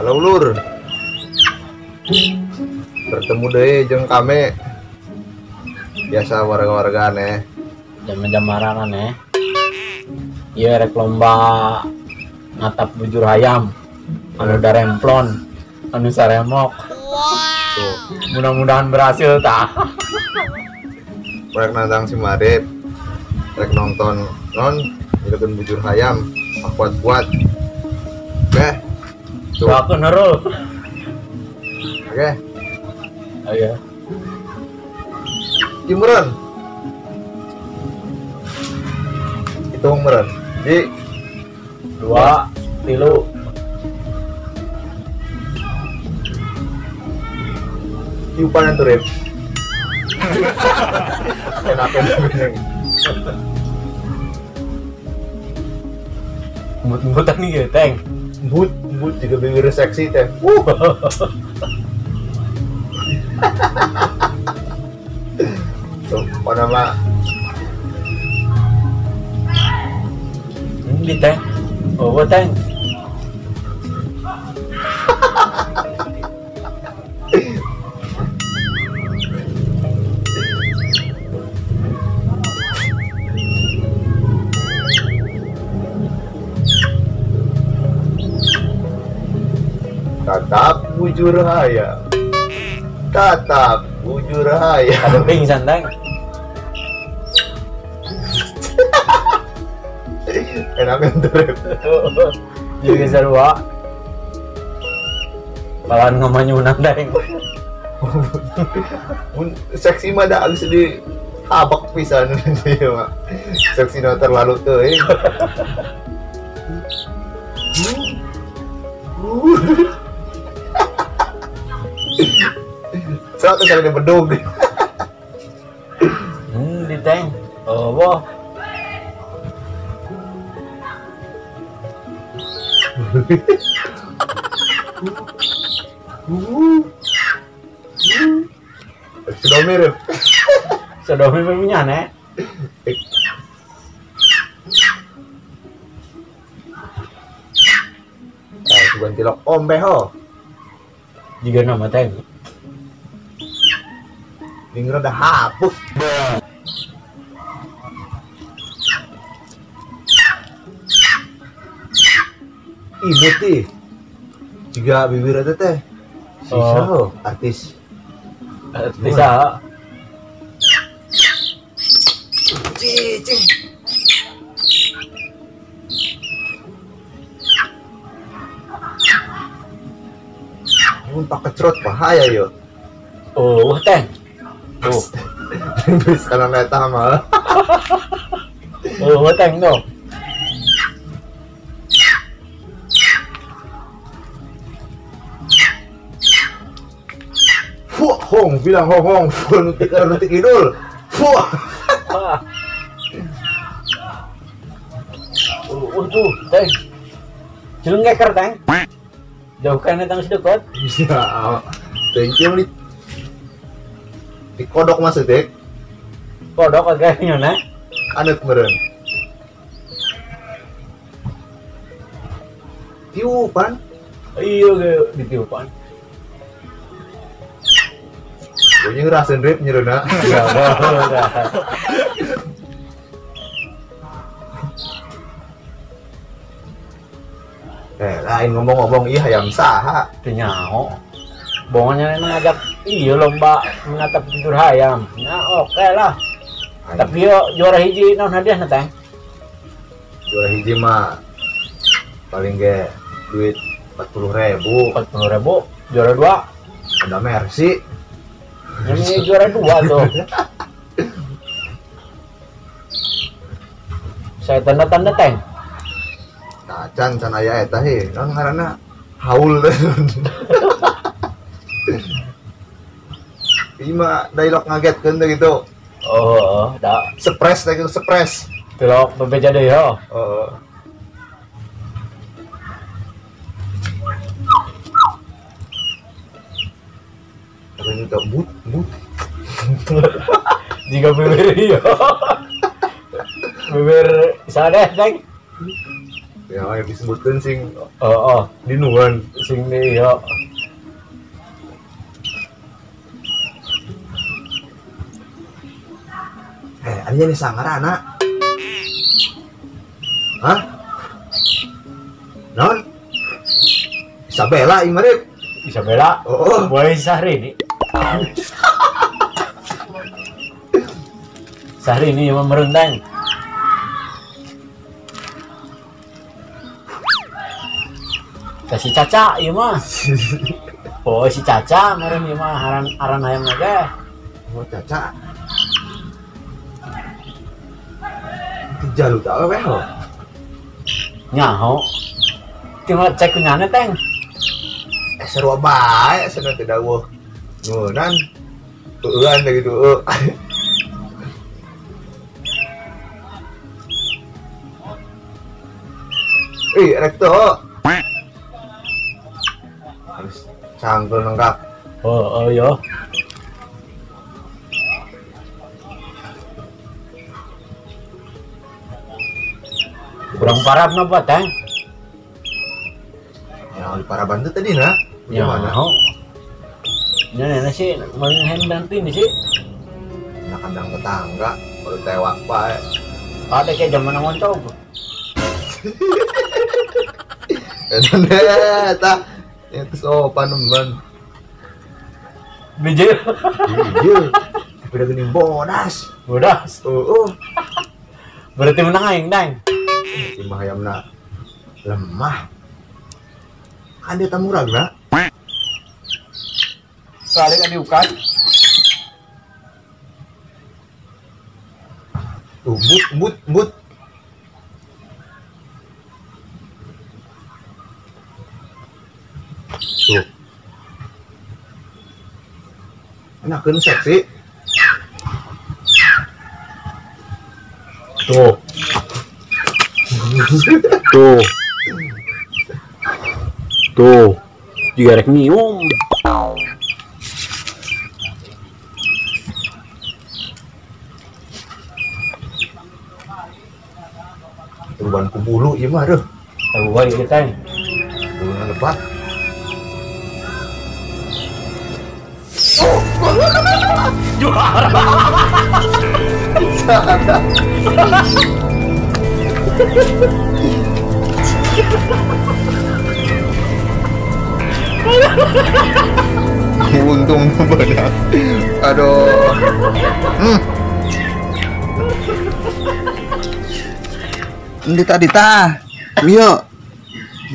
Halo Lur. Bertemu deh jeung kami. Biasa warga-warga aneh. Jam-jam marangan Iya rek lomba ngatap bujur hayam. Anu daremplon, anu saremok. Tuh, Mudah-mudahan berhasil tah. rek nandang si Madep. Rek nonton nyerekeun bujur hayam. Kuat-kuat. Oke. Tuh, Doakeun heureuh. oke. Aya. Imron. Hitung meren. Di 2, 3. tiupan itu Rep. Enakan bening. Embut-embutan nih ya, Teng. But juga bibir seksi teh. Tuh, apa nama? Di Teng. Oh, Teng. Tatap bujur hayam. Tatap bujur hayam. Ada pingsan, Teng. Enakan tuh Rep. Jadi sarua. Balan ngamanyunan, Teng. Mun seksi mah da geus di habak pisan ieu mah. Seksi na terlalu teuing. Serata kali di bedug. Di Teng. Oh, wah. Sudah mirip. Sudah punya Sugan tilok ombe ho. Jika nama Teng. Dingin udah hapus. Imut ih. Jika bibir ada teh. Sisa ho, artis. Bisa. Cicing. Mun pakai cerot bahaya yo. Oh, Teng. Tuh. Bis kana neta mah. Oh, Teng dong. Fuh, hong bilang hong, nutik idul. Fuh. Tuh, Teng. Jeleng ngeker, Teng. Jauhkan tang sedekot. Ya, thank you di kodok maksudnya. Kodok kagaknya nah. Anet meren. Tiupan. Iya ge ditiupan. Pokoknya ngerasain rip nyerena. Enggak. Lain ngomong-ngomong iya hayam saha. Tenyaho. Bongannya ngajak iya lomba mengatap tidur hayam. Nah, oke lah. Tapi yo juara hiji naon hadiahna Teng? Juara hiji mah paling ge duit 40.000. 40.000. Juara 2 Ada Mercy. ini juara 2 tuh. Saya tanda-tanda Teng. Can aya eta he, naon ngaranna? Haul teh. Ieu mah dialog ngagetkeun teh gitu. Oh, da. Spres teh gitu, spres. Telok bebeja deui yo. Heeh. Ini gabut, but. Jika bibir yo. Bibir sadeh Teng. Ya yang disebutkan sing oh dinuan. sing iya. Ada nih sangarana. Hah? Non? Isabella imarip. Isabella. Oh. Boy Syahrini. Syahrini yang merentang. Kasih Caca ieu mah. Oh si Caca meureun ieu mah aran ayam naga. Oh Caca. Jalur tak apa ho? Nyaho. Tinggal cek kunyana teng. Seru bae cenah teh dawuh. Nunan. Eueuan teh gitu. Rekto. Harus cangkel lengkap. Oh yo. Kurang parah napa teh? Yang di Paraban tuh tadi nah. Gimana? Nah sih, maling hendantin sih. Nah kandang tetangga, baru tewak bae. Ada kayak zaman ngontong. Edan deh, tah. Itu sopan teman. Bijil. Iya. Tapi udah gini bodas. Bodas. Berarti menang aing, Dang. Timah ayamna lemah. Kan dia tamu ragna. Kali kan diukat. But. Tuh. Enakeun seksi. Tuh. Tuh. Juga rek nyium. Tuban ku bulu ieu mah deuh. Tahu wae kita. Buluna lebat. Juara. Untung banyak. Aduh. Ini tadi tah. Iya.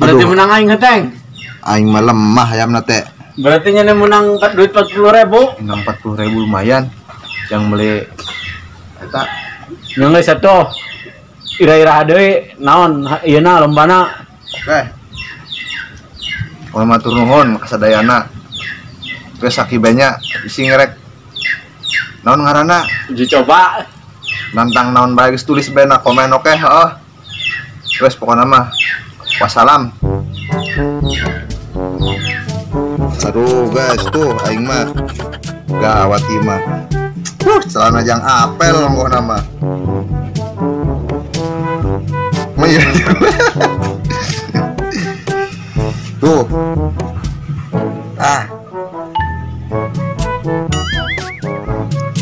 Berarti menang aing ngeteng. Aing mah lemah ayamna teh. Berarti nyana menang duit 40.000. Menang 40.000 lumayan. Yang beli eta Yang satu ira-ira deui naon ieuna lombana. oke. Moal matur nuhun kasadayana. Geus sakibanya isi ngerek. Naon ngaranna? Uji coba. Nantang naon bae geus tulis bae na komen oke, heeh. Terus pokoknya mah wassalam. Aduh guys tuh aing mah gawat ieu mah. Celana jang apel nggoh nama. Tuh.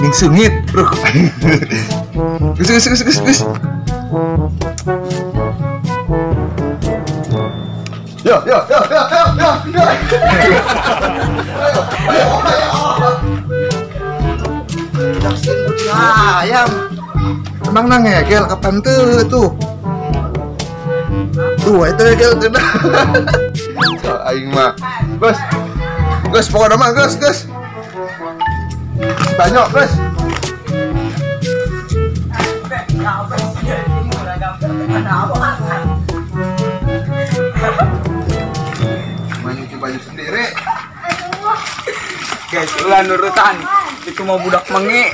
Ning sengit, bro. Gus. Yo. Ayam. Emang nangegel kapan tuh? Tuh, itu ngegel tuh. Aing mah. Gus, pokoknya mah gus. Banyak, Gus. Nyuci baju sendiri. Guys, ulah nurutan. Itu mau budak mengi.